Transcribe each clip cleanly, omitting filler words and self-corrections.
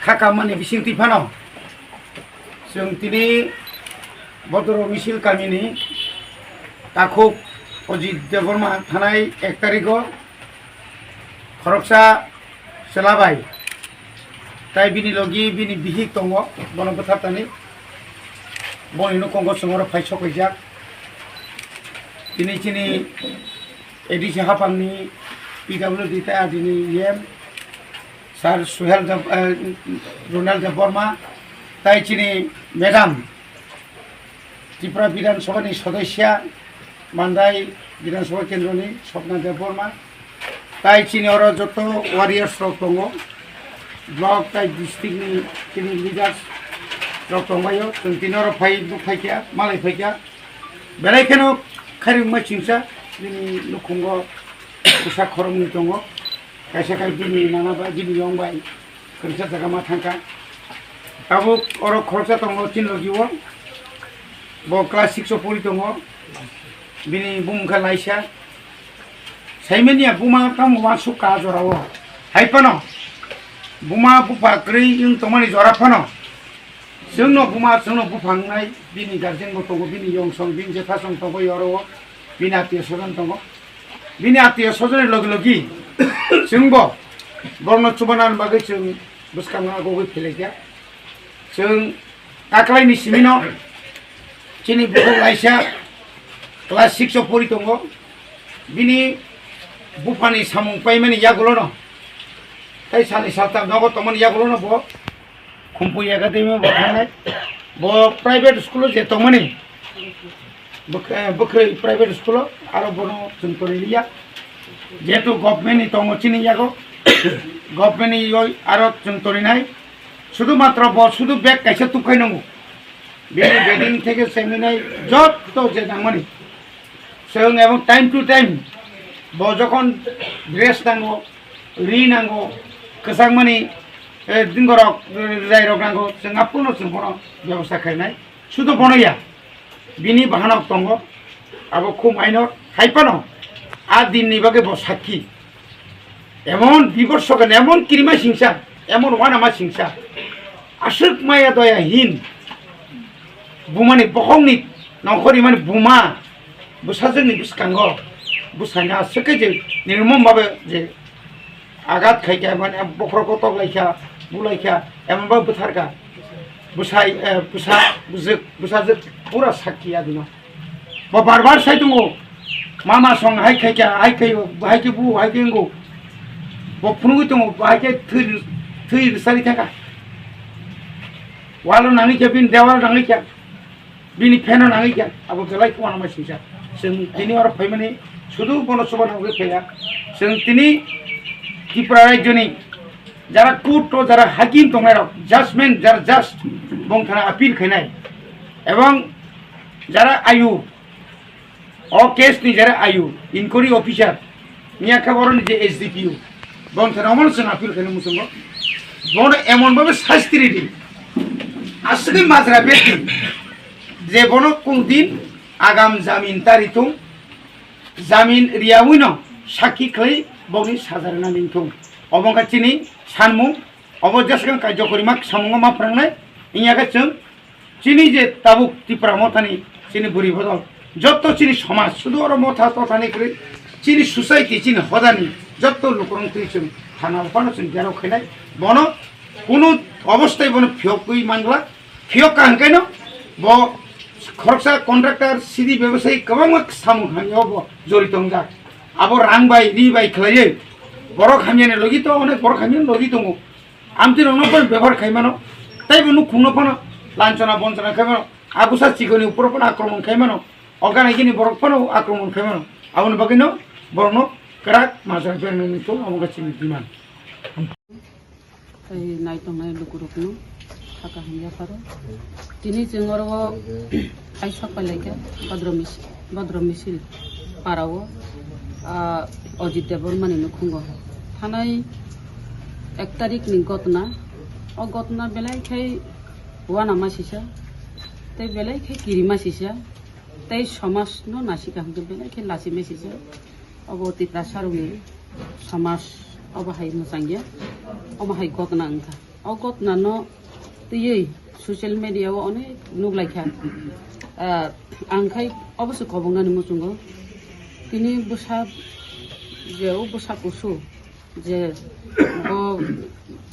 Kakamani bising tipano. Sung tini bodoro misil kami ni takuk Ajit Debbarmani thanai 1 tariko khoroksa selabai tai bini logi bini bihik tongo bono bethatani boni Nukhongni sungoro paisok ijak ini chini edisi hapangni PWD ta dini yem Sar Runiel Debbarmani tai chini Madam Tripura Bidan Sabhani Sodesya Mandai Bidan Sabha Kendroni Swapna Debbarmani tai chini oro joto warriors rok tongo block tai district ni chini leaders rok tongayo chung tini oro phai bukhaikya malai phaikya belai kheno khari machingsa bini Nukhongni kusa khoromni tongo kaisa kai bini nanaba bini yongbai kerja jaga ma thangka abo oro khorsa tongo tin logiwo bo class 6 puri tongo bini bumkha laisa saimenia buma kam masuk ka jorawo haipano buma bupa kri yung tomani jora phano sungno buma sungno bupangnai bini garden go tongo bini yongsong bini jethasong tongo yoro bini atiyo sojon tongo bini atiyo sojon logi logi sungbo borno chubanan bagai sung buskanga go go philekya sung aklai ni simino chini buku laisa class 6 puri tongo bini bupani samung paimani yagulono tai sali salta nogo tomani yagulono bo khumpu academy bo thanai bo private school je tomani bukre private school aro bono chuntoriya jetu government ni tongo chini yago government ni yoi aro chuntori nai শুধুমাত্র bo শুধু bag কাইসা তুকাই নাঙ্গো বেডি bedding থেকে সেমিনাই যত যে নাঙ্গনি Seng এবং time to time bo যখন dress নাঙ্গো রি নাঙ্গো কসাংমানি দিনগরক রাইরক নাঙ্গো जों आपुनो जों बनो ব্যবস্থা খাইনাই শুধু বনইয়া বিনি বাহানক তঙ্গ আবো খুব মাইনর হাইপানো আ দিননি বাগে ব সাক্ষী এমন বিবর্ষকেন এমন কিরিমা সিংসা এমন ওয়ানামা সিংসা আসুক মায়া দয়া হিন বুমানি বখংনি নখরি মানে বুমা বুসাজনি বুসকাঙ্গ বুসাইনা সকে যে নির্মম ভাবে যে আঘাত খাইকা মানে বখরক তগলাইখা বুলাইখা এমন ভাবে বুথারকা বুসাই বুসা বুজক বুসাজ পুরা সাক্ষী আদিনো বারবার সাই দङ মামা সং হাই খাইকা হাই খাইও হাইকে বু হাইকে গো বফুনুই दङ হাইকে থৈ সারি থাকা वालो नांगी क्या बिन देवाल नांगी क्या बिनी फैनो नांगी क्या अब गलाई को आना मशीन सा संग तिनी और फाइमनी शुद्ध बोनो सुबह नांगी क्या संग तिनी ত্রিপুরা রাজ্যনি যারা কোর্ট ও যারা হাকিম তোমার জাজমেন্ট যারা জাস্ট এবং থানা আপিল খাইনাই এবং যারা আয়ু অ কেস নি যারা আয়ু ইনকোয়ারি অফিসার নিয়া খাবরনি যে এসডিপিউ বন থানা অমানুষন আপিল খাইনে মুসঙ্গ বন এমনভাবে শাস্তি রেডি আসলে মাজরা ব্যক্তি যে বন কোনদিন আগাম জামিন তারিত জামিন রিয়াউই ন সাক্ষী খাই বনি সাধারণ নিংথং অবঙ্কা চিনি সানমু অবজাসগাं কার্যকরিমাক সামুঙ্गा মাफ्रांनाय इयागा जों চিনি যে তাবুক ত্রিপুরা মথানি চিনি বুড়ি বদল যত চিনি সমাজ শুধু ওর মথা তথানি করে চিনি সোসাইটি চিনি হদানি যত লোকরং তুইছেন থানা ওপানো চিনি গেরাও খেলাই বন কোনো অবস্থায় বন ফিয়কুই মানলা ফিয়ক কাহাঙ্কাইনো ব খরচা কন্ট্রাক্টর সিদি ব্যবসায়ী কবাংমাক সামু হাঙ্গাও জড়িত হঙ্গা আবো রাংবাই রিবাই খেলাইয়ে বড় খামিয়ানে লগি তো অনেক বড় খামিয়ানে লগি দङ আমতি রংনপর ব্যবহার খাইমানো তাই বনু খুংনপনো লাঞ্ছনা বঞ্চনা খাইমানো আবুসা চিকনি উপরপন আক্রমণ খাইমানো অগানাইগিনি বরফপনো আক্রমণ খাইমানো আবন বাগিনো বর্ণ করাক মাজার বেরনো তো আমগা চিনি দিমান তাই নাইতংনাই লুকুরকনো থাকা হাঙ্গা পারো তিনি जोंङो आइसा पालायका भद्र मिसिल पारावो अजित देबरमानि नुखंगो थानाय 1 तारिखनि घटना अ घटना बेलायखाय वाना मासिसा तै बेलायखाय किरि मासिसा तै समाज न नासिका हंदो बेलायखाय लासि मेसिसा अबति प्रासारनि समाज अबहाय मोजांगिया अबहाय घटना अंका अ घटना न तैयै ससियेल मिडियाव अनेक नुग्लायखा आंखाय अबसो खबंनानि मुसुंगो तिनि बोसा जे ओ बोसा कुसु जे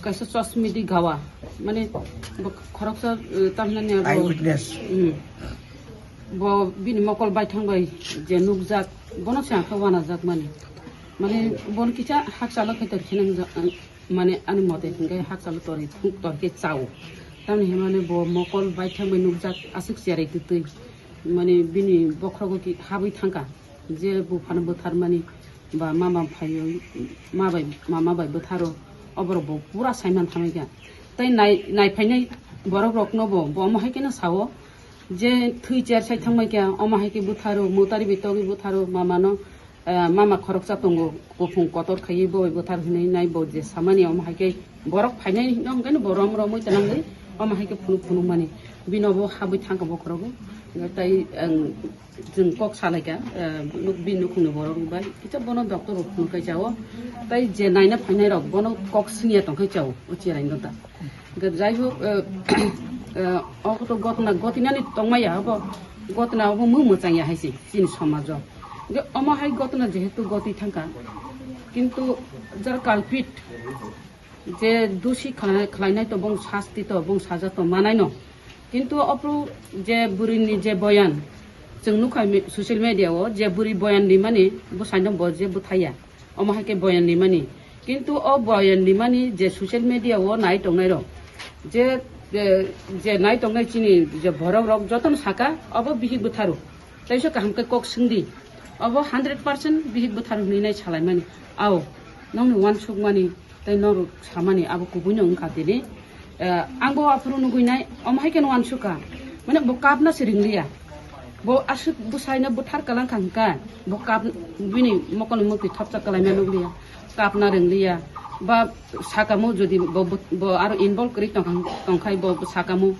कैसे चश्मिदी गावा माने खरकसा तामनाने आई विटनेस ब बिनि मकल बायथांबाय जे नुगजाक बनसे आखावाना जाक माने बन किचा हाकसाला खैतर खिनां माने आनि मते हिंगाय हाकसाला तरि थुक तरके चाव तामने हेमाने ब मकल बायथांबाय नुगजाक आसिक सियारै तुतै माने बिनि बख्रगो कि हाबै थांका जे बुफानो बोथार माने बा मामा फायो मामा बाय बोथारो अबरब पूरा साइमान थामायगा तै नायफायनाय बरफ रखनबो बमहायकेनो सावो जे थै चेर साइ थांमायगा अमहायके बोथारो मोतारि बेतगि बोथारो मामानो मामा खरकसा तंगो गुफुं कतर खायै बय बोथार हनै नायबो जे सामानि अमहायके बरफ फायनाय नंगानो बरम रमै तनांगै अमहायके फुनु माने बिनबो हाबै थांका बखरबो तै जों कक सालायगा बि नुखुंनो बरबाय किता बनो डक्टर फुनखाय जावो तै जे नायना फायनाय रक बनो कक सिंया तंखाय जावो उचिराय नता जाय हो अगत गतिनानि तंमाया हबो गतना हबो मोजांया हायसि जिन समाज जे अमाहाय गतना जेहेतु गति थांका किन्तु जार कालपिट जे दोषी खालायनाय तो बं शास्ति तो बं साजा तो मानाय न किन्तु अप्रु जे बुरिनि जे बयान जों नुखाय ससियेल मिडियाव जे बुरि बयाननि माने बसायनो बजे बुथाया अमाहायके बयाननि माने किन्तु अ बयाननि माने जे ससियेल मिडियाव नाय तंनाय र जे नाय तंनाय चिनि जे भरव रक जतन साका अब बिहि बुथारो तैसो कामके कक सिंदि अब 100% बिहि बुथारो निनाय छालाय माने आव नंनि वान सुक माने तै नर सामानि अब कुबुनो ओंखातिनि आंबो आफुरु नुगैनाय अमाहायके वान सुका माने बकाबना सिरिंलिया bo asuk busaina buthar kalang kangka bo kap bini mokon mukti thapcha kalai menu liya kap na reng liya ba sakamu jodi bo aro involve kri tongkhai bo sakamu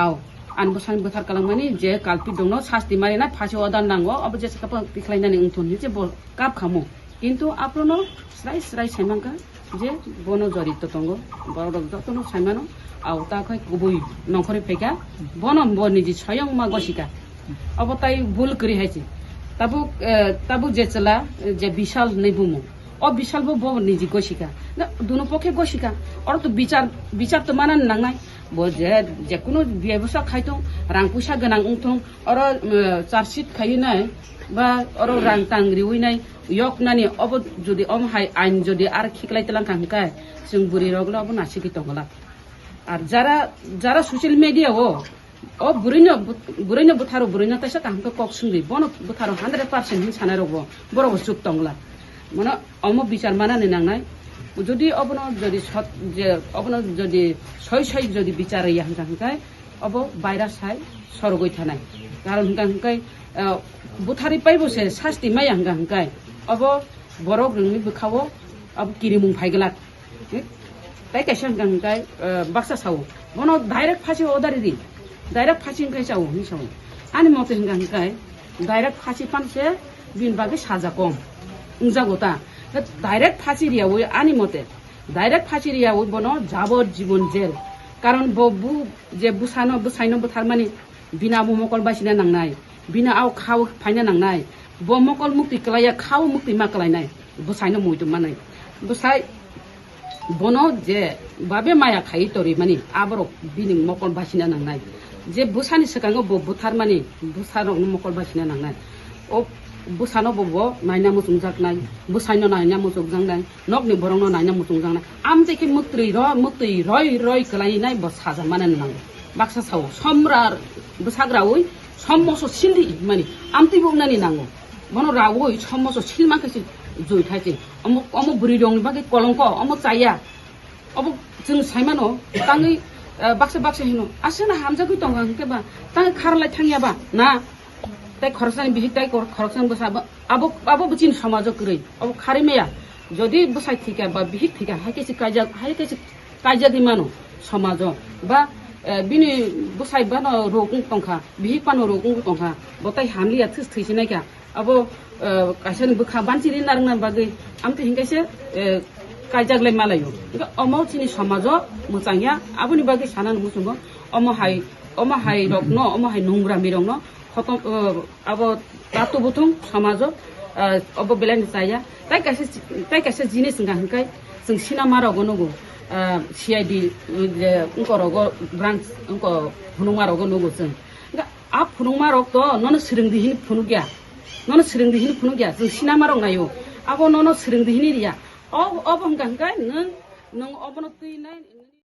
aw an busain buthar kalang mani je kalpi dongno sasti mari na phasi odan nango abo je sakapa tikhlainani ungthon je bo kap khamu kintu aprono srai saimangka je bono jorito tongo borok jotono saimano aw ta khai kubui nongkhori pheka bono boni ji soyong ma gosika अब ताई भूल करी है तबु जे चला जे विशाल नहीं बुमो और विशाल बो निजी गोशिका दोनों पक्षे गोशिका और तो विचार तो माना नांगनाय बो जे कोनो व्यवसाय खायतो रां पैसा गोनां उंथं और चार्जशीट खायनाय बा और रां तांग्रिवैनाय यकनानि अब जदि अमहाय आइन जदि आर खिखलायतलां खांकाय जों बुरि रगला अब नासिकि तंगला आर जारा सोशल मीडिया हो ओ बुरैनो बुथारो बुरैनो तैसा कामको कक सुंगि बनो बुथारो 100% हिन सानाय रगो बरो सुक तंगला माने अम विचार मानानि नांनाय যদি অবন যদি যে অবন যদি সই যদি বিচারই হাঙ্কাই অব বাইরা সাই সরগই থানায় কারণ হাঙ্কাই বুথারি পাইবসে শাস্তি মাই হাঙ্কাই অব বরক রংनि বखावो अब किरिमुं फाइगलाक ताइ काइसा हांकाय बाक्सा सावो बनो डाइरेक्ट फासि अदारि डाइरेक्ट फासि हांकाय सावो हिसाबै आनि मते हांकाय डाइरेक्ट फासि पानसे बिन बागै साजा कम उंजागोता डाइरेक्ट फासि रियावै आनि मते डाइरेक्ट फासि रियावै बनो যাবজ্জীবন जेल कारण बबु जे बुसाइनो बुथारमानि बिना मकल बासिना नांनाय बिना आव खाव फाइना नांनाय ब मकल मुक्ति कलाया खाव मुक्ति मा कलायनाय बुसाइनो मुइदो मानाय बुसाइ बनो जे बाबे माया खाइ तरि मानि आबरो बिनि मकल बासिना नांनाय जे बुसानि सकांगो ब बुथारमानि बुसानो मकल बासिना नांनाय ओ बुसानो बबो नायना मुसुं जाकनाय बुसाइनो नायना मुसुं जांनाय नकनि बरंनो नायना मुसुं जांनाय आमतेखि मुक्ति रय कलायनाय ब साजा माने नांगो बाक्सा साव समरार बुसाग्रावै सममसो सिलि मानि आमति बुंनानि नांगो बनो रावै सममसो सिलमाखैसि जय थाइसे अमु बुरि दंनि बागै कलंक अमु चाया अब जों साइमानो ताङै बाक्सा हिनो आसेना हामजागै दं हांकेबा ताङै खारलाय थांयाबा ना ताइ खरसानि बिहि ताइ खरसान बसाबा आबो बुचिन समाज गरै अब खारिमेया যদি बसाइ थिका बा बिहि थिका हाइकेसि कायजा दिमानो समाज बा बिनि बसाइ बानो रोगुं तंखा बिहि पानो रोगुं तंखा बताइ हामलिया थैस थैसिनायका अब काइसानि बखा बानसिरि नारना बागै आमते हिंगाइसे कायजागलाय मालायो अमौचिनि समाज मोजांया आबुनि बागै सानान मुसुंगो अमहाय रगनो अमहाय नंग्रा मिरंनो खतम अब तातु बुथुं समाज अब बेलानि जाया ताइ काइसे जिनिस गाहंकाय जों सिना मारावगो नगो सीआईडी जे उनकरगो ब्रांच उनको फुनुमारगो नगो जों आ फुनुमारग तो नन सिरंदिहिनि फुनुग्या नन सिरंदिहिनि फुनुग्या जों सिना मारग नायो अब नन सिरंदिहिनि रिया अब गाहंकाय नों अबनो तैनाय